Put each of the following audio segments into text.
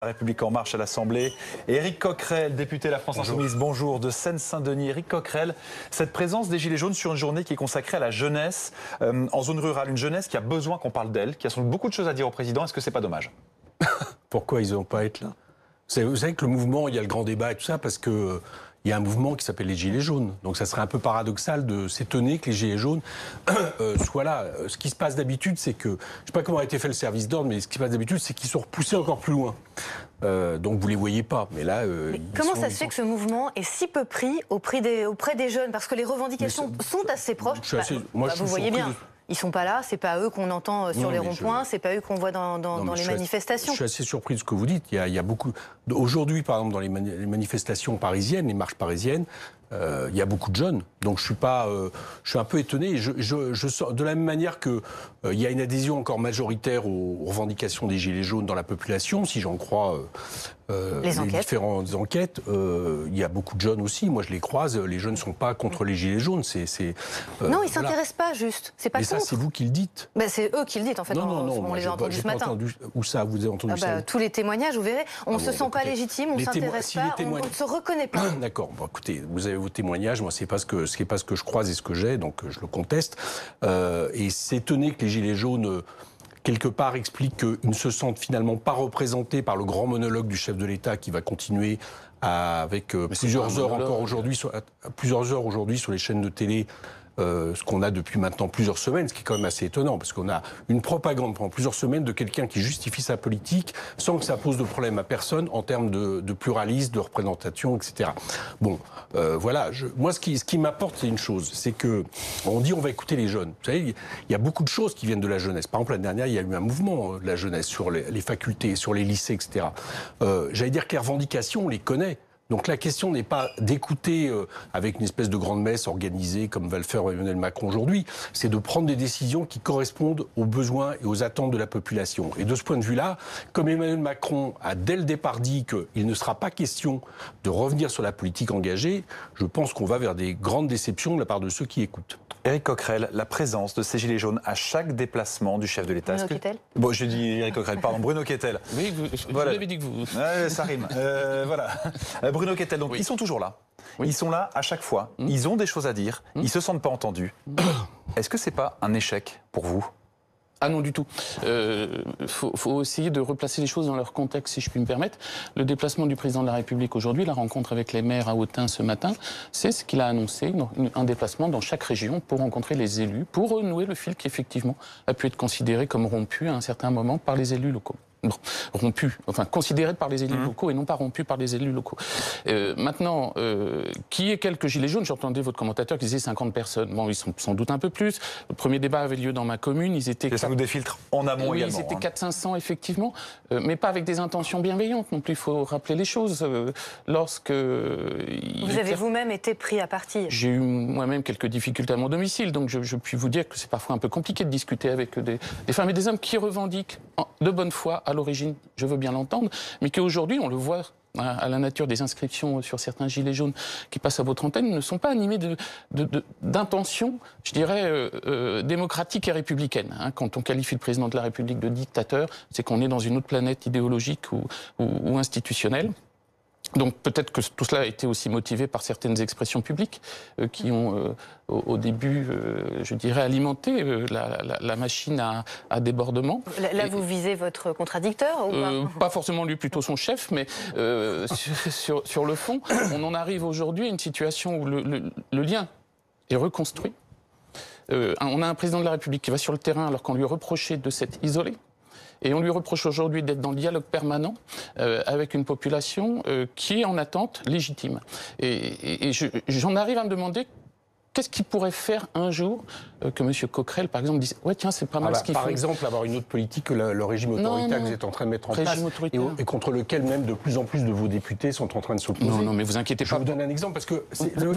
La République en marche à l'Assemblée. Éric Coquerel, député de la France Insoumise, bonjour, de Seine-Saint-Denis. Éric Coquerel, cette présence des Gilets jaunes sur une journée qui est consacrée à la jeunesse en zone rurale, une jeunesse qui a besoin qu'on parle d'elle, qui a sans doute beaucoup de choses à dire au président, est-ce que c'est pas dommage? Pourquoi ils n'ont pas à être là? Vous savez que le mouvement, il y a le grand débat et tout ça, parce que il y a un mouvement qui s'appelle les Gilets jaunes. Donc ça serait un peu paradoxal de s'étonner que les Gilets jaunes soient là. Ce qui se passe d'habitude, c'est que, je ne sais pas comment a été fait le service d'ordre, mais ce qui se passe d'habitude, c'est qu'ils sont repoussés encore plus loin. Donc vous ne les voyez pas. Mais là, comment ça se fait que ce mouvement est si peu pris auprès des jeunes? Parce que les revendications sont assez proches. Vous voyez bien. Ils sont pas là, c'est pas eux qu'on entend sur les ronds-points, c'est pas eux qu'on voit dans les manifestations. Je suis assez surpris de ce que vous dites. Il y a beaucoup. Aujourd'hui, par exemple, dans les manifestations parisiennes, les marches parisiennes, il y a beaucoup de jeunes. Donc je suis un peu étonné. Je sens de la même manière que il y a une adhésion encore majoritaire aux revendications des Gilets jaunes dans la population, si j'en crois les différentes enquêtes. Il y a beaucoup de jeunes aussi. Moi, je les croise. Les jeunes ne sont pas contre les Gilets jaunes. Non, ils ne s'intéressent pas, juste. C'est pas mais contre. Ça, c'est vous qui le dites. Ben, c'est eux qui le disent, en fait. Non, on les a entendus ce matin. Où ça? Vous avez entendu ça? Tous les témoignages, vous verrez. On ne se sent pas légitime, on ne s'intéresse pas, on ne se reconnaît pas. D'accord. Bon, écoutez, vous avez vos témoignages. Moi, c'est pas ce que je croise et ce que j'ai, donc je le conteste. Et c'est étonné que les Gilets jaunes quelque part expliquent qu'ils ne se sentent finalement pas représentés par le grand monologue du chef de l'État qui va continuer avec plusieurs heures aujourd'hui sur les chaînes de télé. Ce qu'on a depuis maintenant plusieurs semaines, ce qui est quand même assez étonnant, parce qu'on a une propagande pendant plusieurs semaines de quelqu'un qui justifie sa politique sans que ça pose de problème à personne en termes de pluralisme, de représentation, etc. Bon, voilà. Moi, ce qui m'apporte, c'est une chose, c'est que on dit on va écouter les jeunes. Vous savez, il y a beaucoup de choses qui viennent de la jeunesse. Par exemple, l'année dernière, il y a eu un mouvement de la jeunesse sur les facultés, sur les lycées, etc. J'allais dire que les revendications, on les connaît. Donc la question n'est pas d'écouter avec une espèce de grande messe organisée comme va le faire Emmanuel Macron aujourd'hui, c'est de prendre des décisions qui correspondent aux besoins et aux attentes de la population. Et de ce point de vue-là, comme Emmanuel Macron a dès le départ dit qu'il ne sera pas question de revenir sur la politique engagée, je pense qu'on va vers des grandes déceptions de la part de ceux qui écoutent. Éric Coquerel, la présence de ces Gilets jaunes à chaque déplacement du chef de l'État. Bruno Kettel. Bon, j'ai dit Éric Coquerel, pardon, Bruno Kettel. Oui, vous l'avez dit que vous... ça rime. Voilà. Bruno Kettel, donc ils sont toujours là. Oui. Ils sont là à chaque fois. Ils ont des choses à dire. Ils se sentent pas entendus. Est-ce que c'est pas un échec pour vous? Ah non, du tout. Faut essayer de replacer les choses dans leur contexte, si je puis me permettre. Le déplacement du président de la République aujourd'hui, la rencontre avec les maires à Autun ce matin, c'est ce qu'il a annoncé, un déplacement dans chaque région pour rencontrer les élus, pour renouer le fil qui, effectivement, a pu être considéré comme rompu à un certain moment par les élus locaux. Bon, rompu, enfin considéré par les élus locaux et non pas rompu par les élus locaux. Maintenant, qui est quelques gilets jaunes? J'entendais votre commentateur qui disait 50 personnes. Bon, ils sont sans doute un peu plus. Le premier débat avait lieu dans ma commune. Ils étaient... Ça nous défiltre en amont également. Ils étaient 400-500 effectivement, mais pas avec des intentions bienveillantes non plus. Il faut rappeler les choses. Lorsque... Vous avez vous-même été pris à partie. J'ai eu moi-même quelques difficultés à mon domicile, donc je puis vous dire que c'est parfois un peu compliqué de discuter avec des femmes et des hommes qui revendiquent de bonne foi à l'origine, je veux bien l'entendre, mais qu'aujourd'hui, on le voit à la nature des inscriptions sur certains gilets jaunes qui passent à votre antenne, ne sont pas animés d'intentions, je dirais, démocratiques et républicaines. Quand on qualifie le président de la République de dictateur, c'est qu'on est dans une autre planète idéologique ou institutionnelle. Donc peut-être que tout cela a été aussi motivé par certaines expressions publiques qui ont au début, je dirais, alimenté la machine à débordement. Là, vous visez votre contradicteur ou pas forcément lui, plutôt son chef, mais sur le fond, on en arrive aujourd'hui à une situation où le lien est reconstruit. On a un président de la République qui va sur le terrain alors qu'on lui reprochait de s'être isolé. Et on lui reproche aujourd'hui d'être dans le dialogue permanent avec une population qui est en attente légitime. Et j'en arrive à me demander qu'est-ce qu'il pourrait faire un jour que M. Coquerel, par exemple, dise « Ouais, tiens, c'est pas mal ce qu'il fait ». Par exemple, avoir une autre politique que le régime autoritaire que vous êtes en train de mettre en place et contre lequel même de plus en plus de vos députés sont en train de s'opposer. Non, mais vous inquiétez pas. Je vous donne un exemple, parce que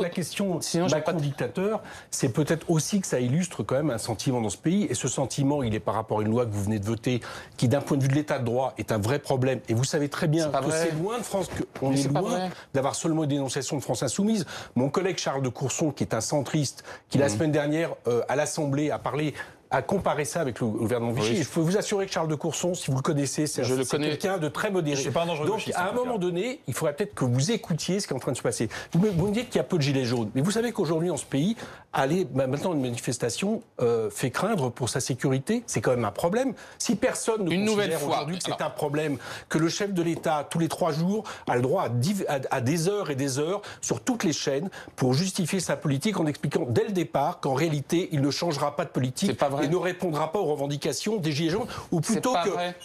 la question Macron-dictateur, c'est peut-être aussi que ça illustre quand même un sentiment dans ce pays. Et ce sentiment, il est par rapport à une loi que vous venez de voter, qui d'un point de vue de l'état de droit est un vrai problème. Et vous savez très bien que c'est loin de France, qu'on est loin d'avoir seulement une dénonciation de France Insoumise. Mon collègue Charles de Courson, qui est un centriste, qui la semaine dernière à l'Assemblée a parlé à comparer ça avec le gouvernement Vichy. Je peux vous assurer que Charles de Courson, si vous le connaissez, c'est quelqu'un de très modéré. Donc, à un moment donné, il faudrait peut-être que vous écoutiez ce qui est en train de se passer. Vous me dites qu'il y a peu de gilets jaunes, mais vous savez qu'aujourd'hui, dans ce pays, maintenant, une manifestation fait craindre pour sa sécurité. C'est quand même un problème. Si personne ne considère aujourd'hui que c'est un problème, que le chef de l'État, tous les 3 jours, a le droit à des heures et des heures sur toutes les chaînes pour justifier sa politique en expliquant dès le départ qu'en réalité, il ne changera pas de politique et ne répondra pas aux revendications des gilets jaunes, ou plutôt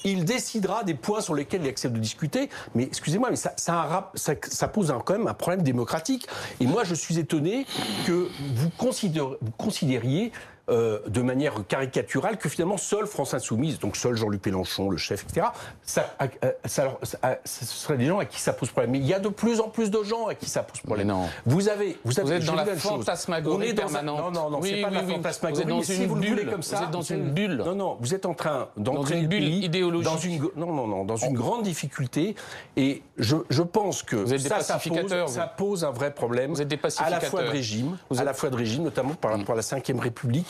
qu'il décidera des points sur lesquels il accepte de discuter. Mais excusez-moi, mais ça pose quand même un problème démocratique. Et moi, je suis étonné que vous considériez de manière caricaturale que finalement seule France Insoumise, donc seul Jean-Luc Mélenchon, le chef, etc., ce seraient des gens à qui ça pose problème. Mais il y a de plus en plus de gens à qui ça pose problème. Non. Vous êtes dans la fantasmagorie permanente. Non, c'est pas de la fantasmagorie. Vous êtes dans une bulle. Vous êtes dans une bulle. Non, vous êtes en train d'entrer le pays idéologique. dans une grande difficulté. Et je pense que ça pose un vrai problème à la fois de régime, notamment par rapport à la Ve République.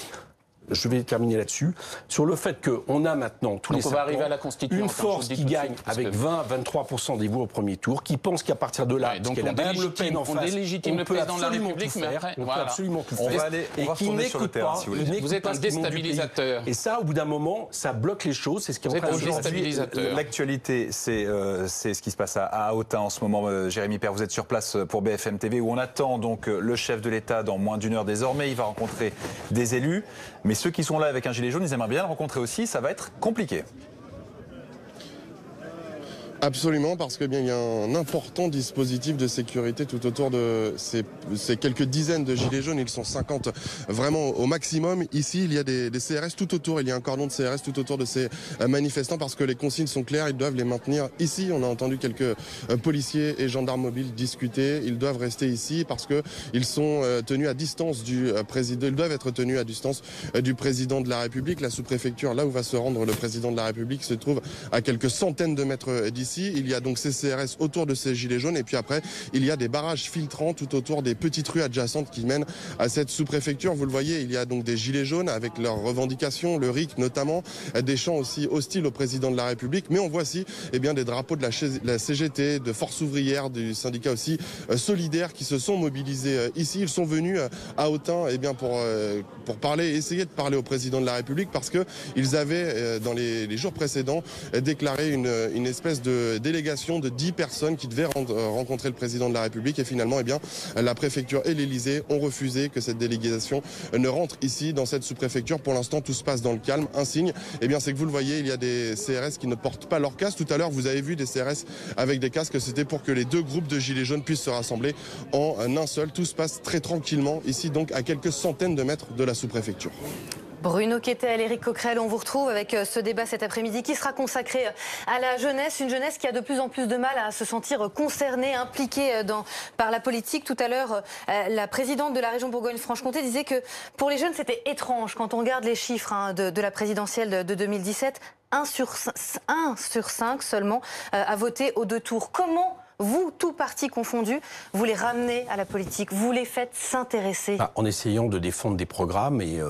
Je vais terminer là-dessus, sur le fait qu'on a maintenant tous les 5 ans une force qui gagne avec 20-23% des voix au premier tour, qui pense qu'à partir de là, donc on délégitime le président de la République, mais après, on peut absolument tout faire, et qui n'écoute pas. Vous êtes un déstabilisateur. Et ça, au bout d'un moment, ça bloque les choses. C'est ce qui est en train de se passer. L'actualité, c'est ce qui se passe à Autun en ce moment. Jérémy Père, vous êtes sur place pour BFM TV, où on attend donc le chef de l'État dans moins d'1 heure désormais. Il va rencontrer des élus. Mais ceux qui sont là avec un gilet jaune, ils aimeraient bien le rencontrer aussi. Ça va être compliqué. Absolument, parce que bien il y a un important dispositif de sécurité tout autour de ces quelques dizaines de gilets jaunes. Ils sont 50 vraiment au maximum. Ici, il y a des CRS tout autour. Il y a un cordon de CRS tout autour de ces manifestants parce que les consignes sont claires. Ils doivent les maintenir ici. On a entendu quelques policiers et gendarmes mobiles discuter. Ils doivent rester ici parce que ils sont tenus à distance du président. Ils doivent être tenus à distance du président de la République. La sous-préfecture, là où va se rendre le président de la République, se trouve à quelques centaines de mètres d'ici. Il y a donc ces CRS autour de ces gilets jaunes et puis après il y a des barrages filtrants tout autour des petites rues adjacentes qui mènent à cette sous-préfecture. Vous le voyez, il y a donc des gilets jaunes avec leurs revendications, le RIC notamment, des chants aussi hostiles au président de la République, mais on voit aussi des drapeaux de la CGT, de Force ouvrière, du syndicat aussi solidaire qui se sont mobilisés ici. Ils sont venus à Autun pour parler, essayer de parler au président de la République parce que ils avaient dans les jours précédents déclaré une espèce de délégation de 10 personnes qui devaient rencontrer le président de la République et finalement la préfecture et l'Élysée ont refusé que cette délégation ne rentre ici dans cette sous-préfecture. Pour l'instant tout se passe dans le calme. Un signe, c'est que vous le voyez, il y a des CRS qui ne portent pas leur casque. Tout à l'heure vous avez vu des CRS avec des casques, c'était pour que les 2 groupes de gilets jaunes puissent se rassembler en un seul. Tout se passe très tranquillement ici, donc à quelques centaines de mètres de la sous-préfecture. Bruno Questel, Éric Coquerel, on vous retrouve avec ce débat cet après-midi qui sera consacré à la jeunesse, une jeunesse qui a de plus en plus de mal à se sentir concernée, impliquée par la politique. Tout à l'heure, la présidente de la région Bourgogne-Franche-Comté disait que pour les jeunes, c'était étrange. Quand on regarde les chiffres de la présidentielle de 2017, 1 sur 5 seulement a voté aux 2 tours. Comment vous, tout parti confondu, vous les ramenez à la politique, vous les faites s'intéresser? En essayant de défendre des programmes et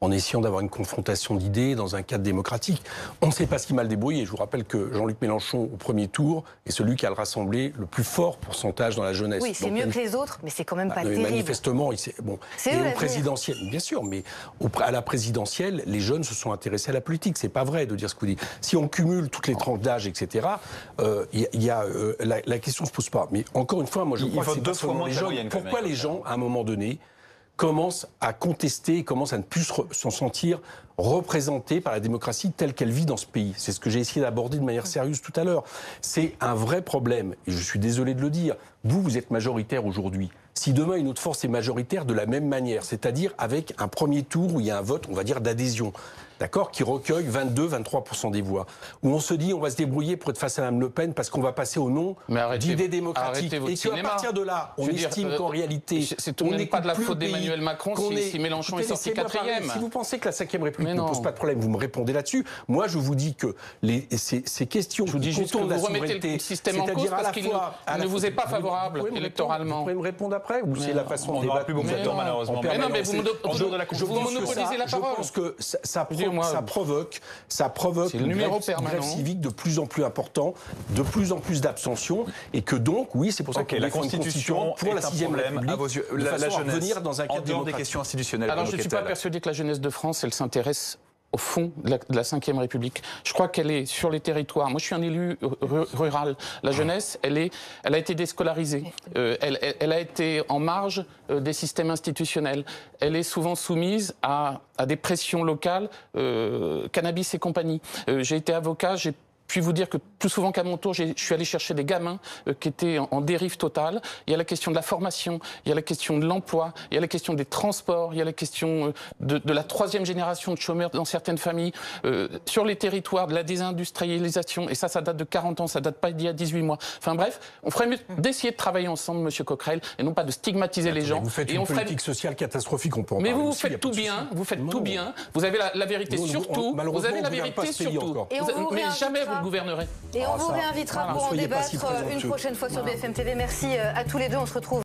en essayant d'avoir une confrontation d'idées dans un cadre démocratique. On ne sait pas ce qui m'a débrouillé. Je vous rappelle que Jean-Luc Mélenchon, au premier tour, est celui qui a rassemblé le plus fort pourcentage dans la jeunesse. Oui, c'est mieux que les autres, mais c'est quand même pas terrible. Manifestement, c'est au présidentiel, bien sûr, mais à la présidentielle, les jeunes se sont intéressés à la politique. C'est pas vrai de dire ce que vous dites. Si on cumule toutes les tranches d'âge, etc., la question se pose pas. Mais encore une fois, moi je crois que c'est pas seulement les jeunes. Pourquoi les gens, à un moment donné, commencent à contester, commencent à ne plus s'en sentir représentés par la démocratie telle qu'elle vit dans ce pays. C'est ce que j'ai essayé d'aborder de manière sérieuse tout à l'heure. C'est un vrai problème, et je suis désolé de le dire. Vous êtes majoritaire aujourd'hui. Si demain une autre force est majoritaire de la même manière, c'est-à-dire avec un premier tour où il y a un vote, on va dire, d'adhésion, d'accord, qui recueille 22-23% des voix, où on se dit on va se débrouiller pour être face à Mme Le Pen parce qu'on va passer au nom d'idées démocratiques. Et qu'à partir de là, on estime qu'en réalité... C'est tout de même pas de la faute d'Emmanuel Macron si Mélenchon est sorti 4e. Si vous pensez que la 5e République ne pose pas de problème, vous me répondez là-dessus. Moi, je vous dis que ces questions je vous dis juste que vous remettez le système en cause parce qu'il ne vous est pas favorable électoralement. Vous pouvez me répondre après ou c'est la façon de débattre? Plus beaucoup de temps, malheureusement. Mais non, mais vous monopolisez la parole. Je pense que ça provoque une grève civique de plus en plus important, de plus en plus d'abstention, et que donc, oui, c'est pour ça que la Constitution pour la 6e République, à vos yeux. La jeunesse, revenir dans un cadre en dehors des questions institutionnelles. Alors, je ne suis pas persuadé que la jeunesse de France, elle s'intéresse au fond de la 5e République. Je crois qu'elle est sur les territoires. Moi, je suis un élu rural. La jeunesse, elle a été déscolarisée. Elle a été en marge des systèmes institutionnels. Elle est souvent soumise à des pressions locales, cannabis et compagnie. J'ai été avocat, j'ai puis vous dire que plus souvent qu'à mon tour, je suis allé chercher des gamins qui étaient en dérive totale. Il y a la question de la formation, il y a la question de l'emploi, il y a la question des transports, il y a la question de la 3e génération de chômeurs dans certaines familles, sur les territoires, de la désindustrialisation. Et ça date de 40 ans, ça date pas d'il y a 18 mois. Enfin bref, on ferait mieux d'essayer de travailler ensemble, Monsieur Coquerel, et non pas de stigmatiser les gens. Vous faites une politique sociale catastrophique, on peut en parler. Mais vous faites tout bien, vous faites tout bien. Vous avez la vérité sur tout. Vous avez la vérité sur tout. Mais jamais vous gouvernerez. Et on vous réinvitera pour en débattre une prochaine fois sur BFM TV. Merci à tous les deux. On se retrouve